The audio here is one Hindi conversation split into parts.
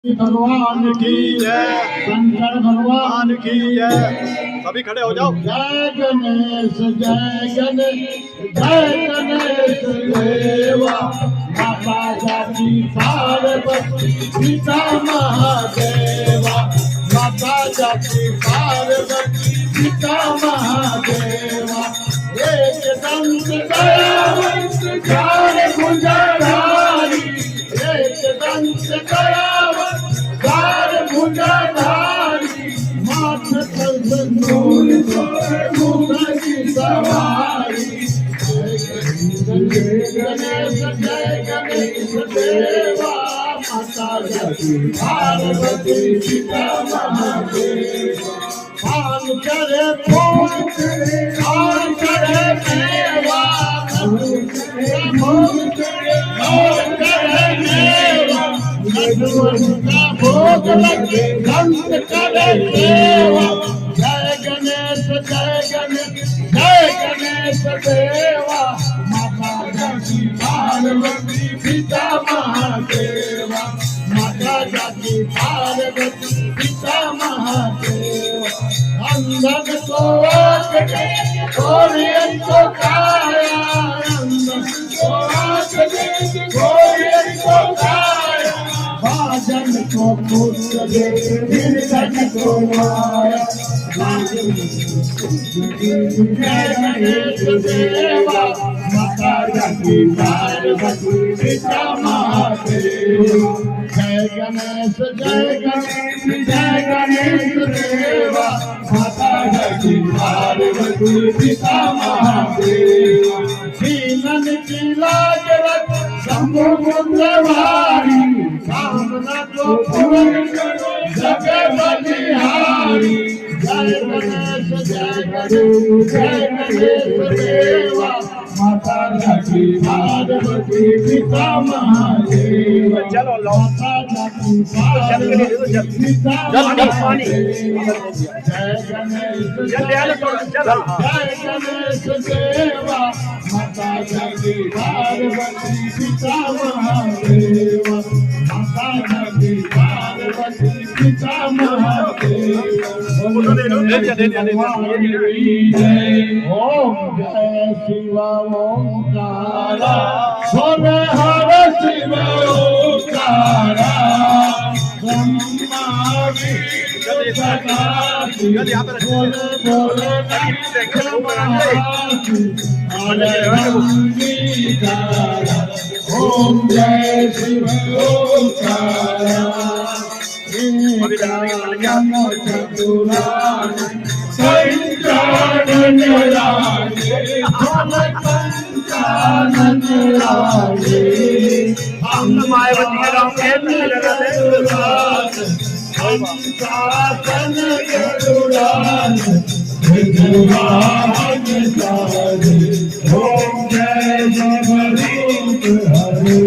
भगवान की जय, शंकर भगवान की जय। सभी खड़े हो जाओ। जय गणेश जय गणेश जय गणेश देवा, माता जाति पार्वती पिता महादेवा, माता जाति पार्वती पिता महादेवा। एक दंत दयावंत चार भुजधारी, एक दंत दयावंत चार भुजधारी, माथ पर नूर की सवारी। जय गणेश देवा, माता जाति पार्वती पिता महादेवा। आन करे फूल आन करे मेवा, आन करे मेवा, का भोग लगे संत करे देवा। जय गणेश जय गणेश देवा, माता जाति पार्वती पिता महादेवा, माता जाति पार्वती पिता महादेवा। अंधन को आँख दे कोरियन को काया, अंधन को आँख दे कोरियन को काया, भाजन को पुत्र दे निर्धन को माया। जय गणेश देवा, माता जाति पार्वती पिता महादेवा। जय गणेश देवा, माता जाति पार्वती पिता महादेवा। दीनन की लाज रख शंभु मुंद्रवारी, सामना को पूर्ण जगे बलिहारी। जय गणेश देवा, माता जाति पार्वती पिता महादेवा। चलो माता जाति पार्वती पिता महादेवा। जय गणेश देवा, माता जाति पार्वती पिता महादेवा, माता जाति पार्वती पिता महादेवा। ओम जय शिव ओंकारा, बोले हर शिव ओंकारा, ब्रह्मा विष्णु सदाशिव, बोले बोले नमः। ओम जय शिव ओंकारा, पंचानन राजे, पंचानन राजे, हम मायावती के राम के पंचासन गरुड़ान विद्वान सारे। ओम जय जगरूप हरे,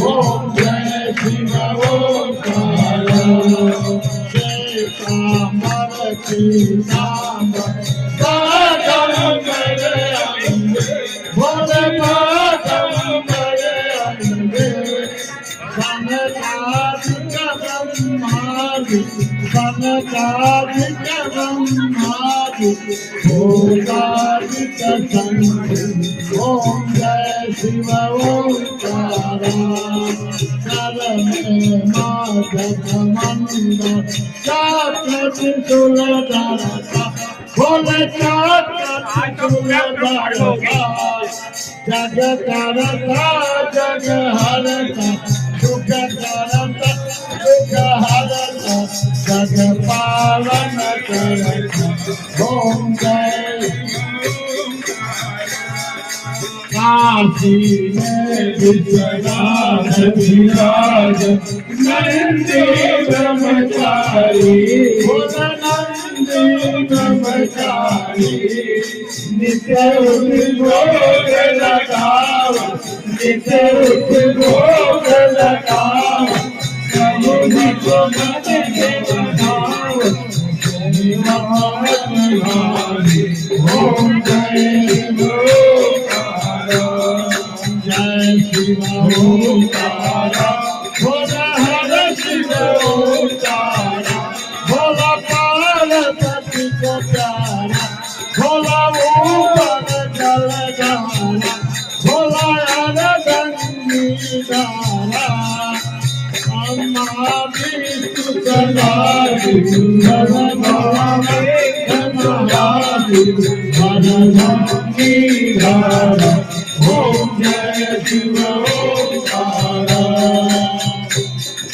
ओम जय शिव ओंकारा, जय कामर की नाम साधन मेरे अंगे, भोले माधव मेरे अंगे। सनकादिक ब्रह्मादि, सनकादिक ब्रह्मादि, भोगादिक शंकर। ओम जय शिव ओंकारा, कर में माधव मंद चात्र त्रिशूलधर, भोले चात्र त्रिशूलधर, जग करता की विश्वनाथ विराज नंदी ब्रह्मचारी नंदी ब्रह्मचारी नित्य उद्योग लगाव नित्य उद्योग लगाव प्रभु को मन के बनाओ ओम जय शिव ओंकारा भोला हर शिव ओंकारा भोला पार्वती को प्यारा भोला ऊपर जल जाना भोला हर गंगी डाला अम्मा विष्णु सदा सुंदर भावे धनवादी भगवानी धारा ओम जय शिव ओंकारा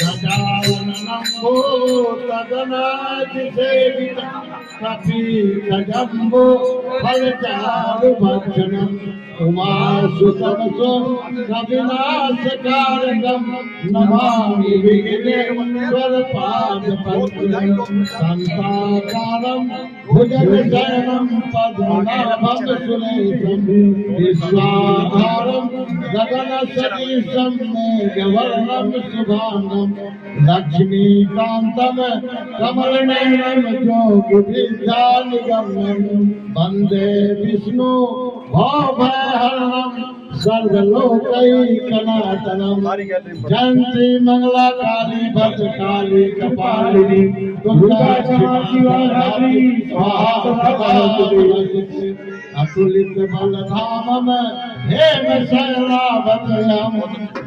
गजाननमो तदनाथ सेविता कपि कजम्बो फलचारु भक्षणम उमासुतमसो कविनाशकारकम नमामि विघ्नेश्वर पादपद्मं शान्ताकारं भुजगशयनं पद्मनाभं सुरेशं विश्वाधारं गगनसदृशं मेघवर्णं शुभांगं लक्ष्मीकान्तं कमलनयनं योगिविद्यानिगम्यं वन्दे विष्णु भवभयहरणं सर्वलोकैकनाथनं जयन्ती मंगला काली भद्रकाली कपालिनी दुर्गा शिवा स्वाहा अतुलित बलधामम हेम शैलावतयम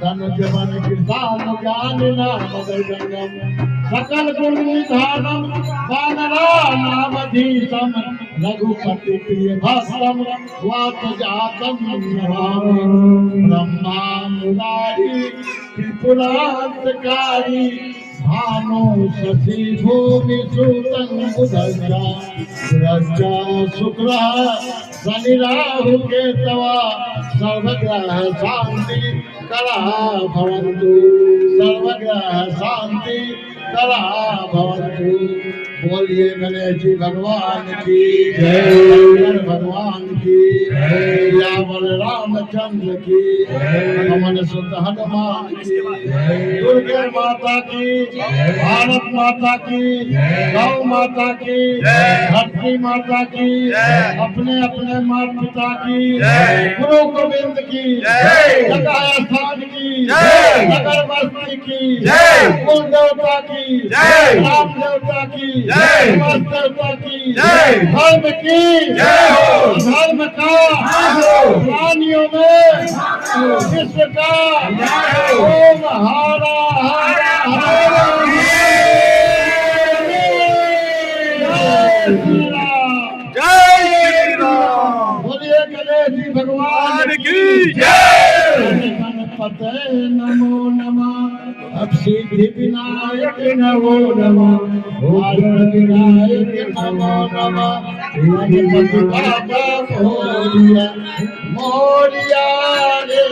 धनुज मन किसान ज्ञानिना मदगंगम सकल गुण निधानम वानरा नामधीशम रघुपति प्रिय भक्तम वात जातम नमामि ब्रह्मा मुरारी त्रिपुरांतकारी भानु शशि भूमि सूतं बुधज्जा रज्जा शुक्र शनि राहु केतवा सर्वग्रह शांति करा भवन्तु सर्वग्रह शांति करा भवन्तु। बोलिए गणेश जी भगवान की जय भगवान की यावल रामचंद्र की पवन सुत हनुमान की दुर्गा माता की भारत माता की गौ माता की धरती माता की अपने अपने माता पिता की गुरु गोविंद की जगह स्थान की नगर बस्ती की कुल देवता की राम देवता की देवता की धर्म की धर्म का प्राणियों में विश्व का ओम हरा हरा हरा जय श्री राम। बोलिए गणेश जी भगवान की जय। गणपते नमो नमः अब सिद्धि विनायक नमो नमः विनायक नमो नमः गणपति बाबा मोरिया मोरिया रे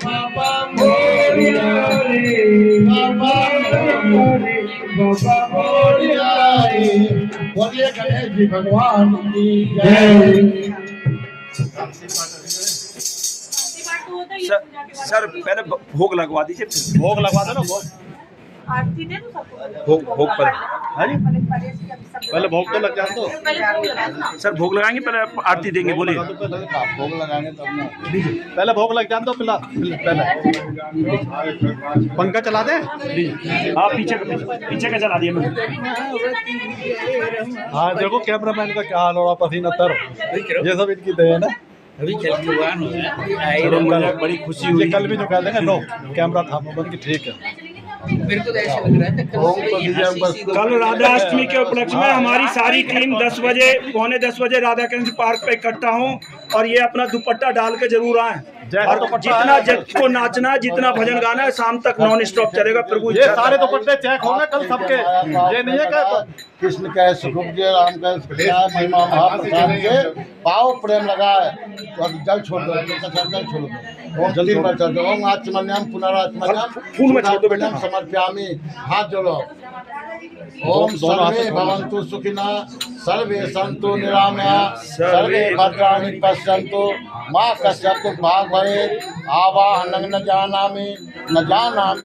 बाबा मोरिया रे बाबा मोरिया रे। बोलिए गणेश जी भगवान की जय। सर पहले भोग लगवा दीजिए, फिर भोग लगवा दो ना। भोग आरती दे दो सबको। भोग पर हाँ जी, पहले भोग तो लग जाए तो सर भोग लगाएंगे, पहले आरती देंगे। बोलिए भोग लगाएंगे तब ना। पहले भोग लग जाए तो पहले पंखा चला दे। हाँ पीछे का चला दिया मैं। हाँ देखो कैमरा मैन का क्या हाल हो रहा, पसीना तर, ये सब इनकी देन है। अभी बड़ी खुशी हुई। कल भी जो कह देंगे नो कैमरा था मोबाइल की, ठीक है। मेरे को ऐसा लग रहा था कल राधाष्टमी के उपलक्ष्य में हमारी सारी टीम 10 बजे पौने 10 बजे राधा कृष्ण पार्क पे इकट्ठा हो और ये अपना दुपट्टा डाल के जरूर आए। और जितना जिसको नाचना है, जितना भजन गाना है, शाम तक नॉन स्टॉप चलेगा। प्रभु ये सारे दुपट्टे चेक होंगे कल सबके, ये नहीं है कि कृष्ण के सुख के राम के महिमा महाप्रसाद के पाव प्रेम लगाए और जल छोड़ दो, जल छोड़ दो। ओम तीन बार चलते ओम आचमन्यम पुनराचमन्यम फूल में छोड़ दो बेटा। समर्पयामि। हाथ जोड़ो। ओम सर्वे भवन्तु सुखिनः सर्वे सन्तु निरामया सर्वे भद्राणि पश्यन्तु मां कश्चित् दुःखभाग् भवेत्। आवाहनं न जानामि